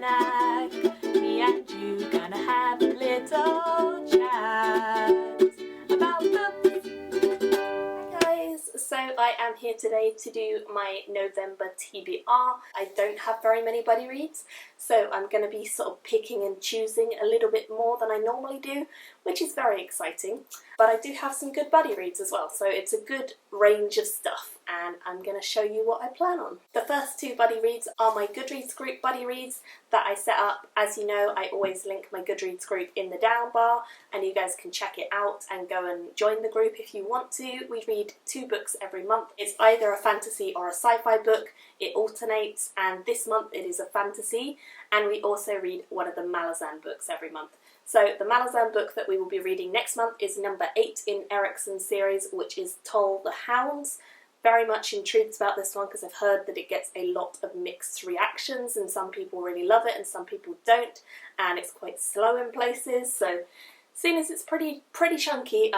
snack. Me and you gonna have a little chat about books. Hi guys, so I am here today to do my November TBR. I don't have very many buddy reads, so I'm going to be sort of picking and choosing a little bit more than I normally do, which is very exciting. But I do have some good buddy reads as well, so it's a good range of stuff, and I'm going to show you what I plan on. The first two buddy reads are my Goodreads group buddy reads that I set up. As you know, I always link my Goodreads group in the down bar, and you guys can check it out and go and join the group if you want to. We read 2 books every month. It's either a fantasy or a sci-fi book. It alternates, and this month it is a fantasy, and we also read one of the Malazan books every month. So the Malazan book that we will be reading next month is number 8 in Erickson's series, which is Toll the Hounds. Very much intrigued about this one because I've heard that it gets a lot of mixed reactions, and some people really love it and some people don't, and it's quite slow in places. So seeing as it's pretty chunky,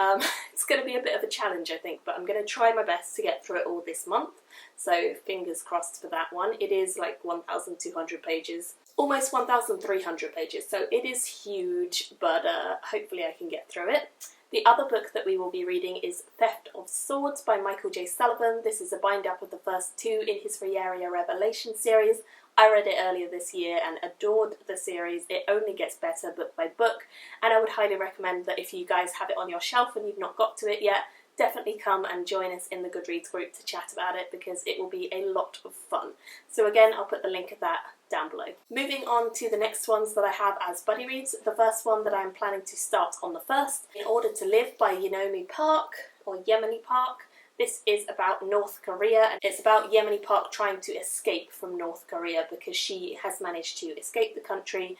it's going to be a bit of a challenge, I think, but I'm going to try my best to get through it all this month. So fingers crossed for that one. It is like 1,200 pages. Almost 1,300 pages, so it is huge, but hopefully I can get through it. The other book that we will be reading is Theft of Swords by Michael J. Sullivan. This is a bind-up of the first 2 in his Riaria Revelation series. I read it earlier this year and adored the series. It only gets better book by book, and I would highly recommend that if you guys have it on your shelf and you've not got to it yet, definitely come and join us in the Goodreads group to chat about it, because it will be a lot of fun. So again, I'll put the link of that down below. Moving on to the next ones that I have as buddy reads. The first one that I'm planning to start on the 1st, In Order to Live by Yeonmi Park, or Yeonmi Park. This is about North Korea, and it's about Yeonmi Park trying to escape from North Korea because she has managed to escape the country,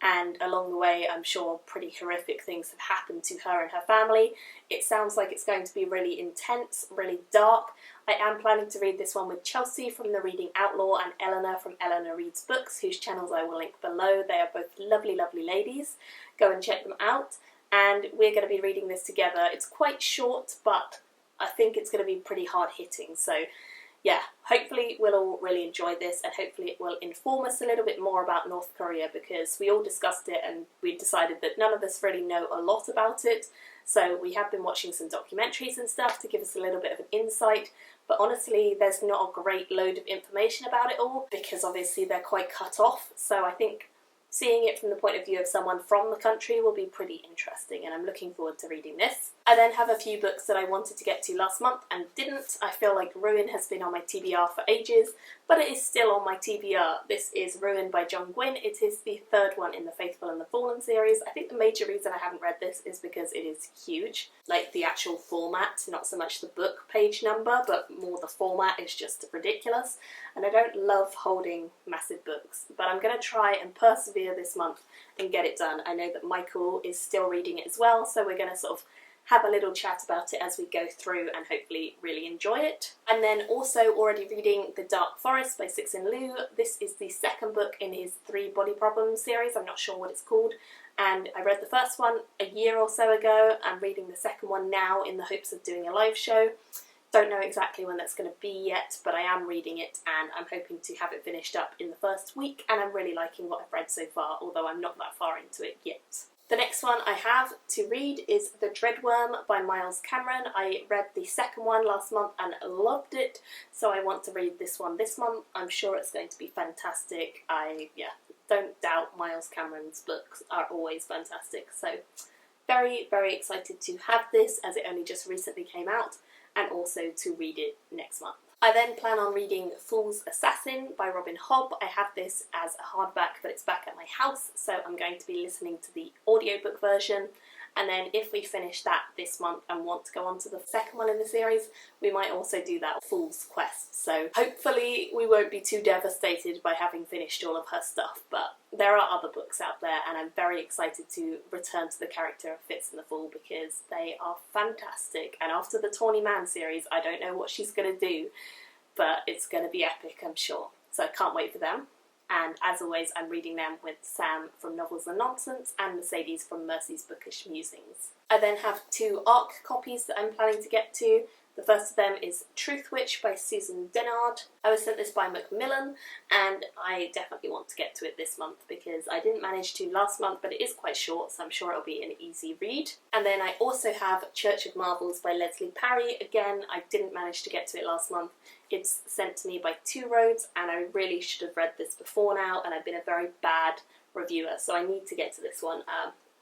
and along the way I'm sure pretty horrific things have happened to her and her family. It sounds like it's going to be really intense, really dark. I am planning to read this one with Chelsea from The Reading Outlaw and Eleanor from Eleanor Reads Books, whose channels I will link below. They are both lovely, lovely ladies. Go and check them out. And we're going to be reading this together. It's quite short, but I think it's going to be pretty hard-hitting. So yeah, hopefully we'll all really enjoy this, and hopefully it will inform us a little bit more about North Korea, because we all discussed it and we decided that none of us really know a lot about it. So we have been watching some documentaries and stuff to give us a little bit of an insight, but honestly there's not a great load of information about it all, because obviously they're quite cut off. So I think seeing it from the point of view of someone from the country will be pretty interesting, and I'm looking forward to reading this. I then have a few books that I wanted to get to last month and didn't. I feel like Ruin has been on my TBR for ages, but it is still on my TBR. This is Ruin by John Gwynne. It is the 3rd one in the Faithful and the Fallen series. I think the major reason I haven't read this is because it is huge. Like the actual format, not so much the book page number, but more the format is just ridiculous. And I don't love holding massive books, but I'm going to try and persevere this month and get it done. I know that Michael is still reading it as well, so we're going to sort of have a little chat about it as we go through and hopefully really enjoy it. And then also already reading The Dark Forest by Cixin Liu. This is the 2nd book in his 3 Body Problems series. I'm not sure what it's called. And I read the first one a year or so ago. I'm reading the second one now in the hopes of doing a live show. Don't know exactly when that's going to be yet, but I am reading it and I'm hoping to have it finished up in the first week, and I'm really liking what I've read so far, although I'm not that far into it yet. The next one I have to read is The Dreadworm by Miles Cameron. I read the 2nd one last month and loved it, so I want to read this one this month. I'm sure it's going to be fantastic. Don't doubt Miles Cameron's books are always fantastic, so very, very excited to have this as it only just recently came out, and also to read it next month. I then plan on reading Fool's Assassin by Robin Hobb. I have this as a hardback, but it's back at my house, so I'm going to be listening to the audiobook version. And then if we finish that this month and want to go on to the 2nd one in the series, we might also do that Fool's Quest. So hopefully we won't be too devastated by having finished all of her stuff, but there are other books out there, and I'm very excited to return to the character of Fitz and the Fool because they are fantastic. And after the Tawny Man series, I don't know what she's going to do, but it's going to be epic, I'm sure. So I can't wait for them. And as always, I'm reading them with Sam from Novels and Nonsense and Mercedes from Mercy's Bookish Musings. I then have 2 ARC copies that I'm planning to get to. The first of them is Truth Witch by Susan Dennard. I was sent this by Macmillan, and I definitely want to get to it this month because I didn't manage to last month, but it is quite short, so I'm sure it'll be an easy read. And then I also have Church of Marvels by Leslie Parry. Again, I didn't manage to get to it last month. It's sent to me by Two Roads, and I really should have read this before now, and I've been a very bad reviewer, so I need to get to this one.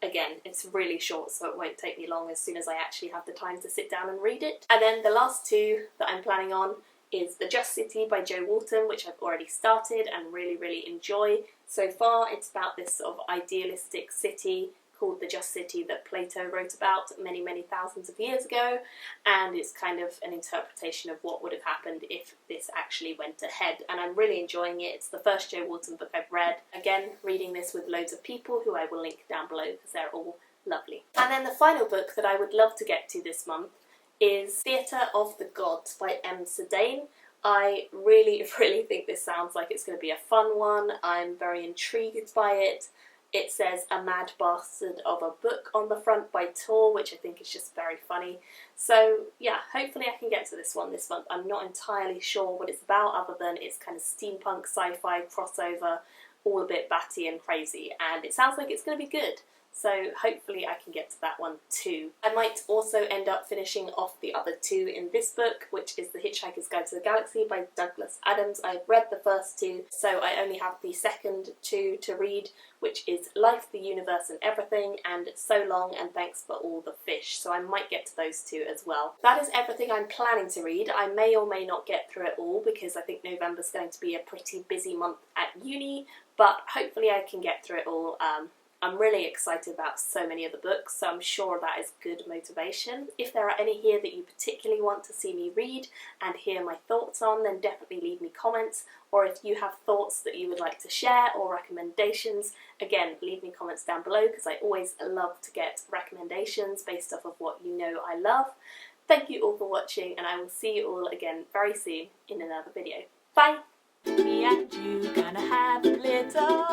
Again, it's really short, so it won't take me long as soon as I actually have the time to sit down and read it. And then the last two that I'm planning on is The Just City by Jo Walton, which I've already started and really enjoy. So far, it's about this sort of idealistic city called the Just City that Plato wrote about many thousands of years ago, and it's kind of an interpretation of what would have happened if this actually went ahead, and I'm really enjoying it. It's the first Jo Walton book I've read. Again, reading this with loads of people who I will link down below because they're all lovely. And then the final book that I would love to get to this month is Theatre of the Gods by M. Sedaine. I really think this sounds like it's going to be a fun one. I'm very intrigued by it. It says A Mad Bastard of a Book on the front by Tor, which I think is just very funny. So yeah, hopefully I can get to this one this month. I'm not entirely sure what it's about other than it's kind of steampunk sci-fi crossover, all a bit batty and crazy, and it sounds like it's going to be good. So hopefully I can get to that one too. I might also end up finishing off the other two in this book, which is The Hitchhiker's Guide to the Galaxy by Douglas Adams. I've read the first two, so I only have the second two to read, which is Life, the Universe and Everything, and So Long and Thanks for All the Fish. So I might get to those two as well. That is everything I'm planning to read. I may or may not get through it all because I think November's going to be a pretty busy month at uni, but hopefully I can get through it all. I'm really excited about so many of the books, so I'm sure that is good motivation. If there are any here that you particularly want to see me read and hear my thoughts on, then definitely leave me comments, or if you have thoughts that you would like to share or recommendations, again, leave me comments down below because I always love to get recommendations based off of what you know I love. Thank you all for watching, and I will see you all again very soon in another video. Bye! Me and you gonna have a little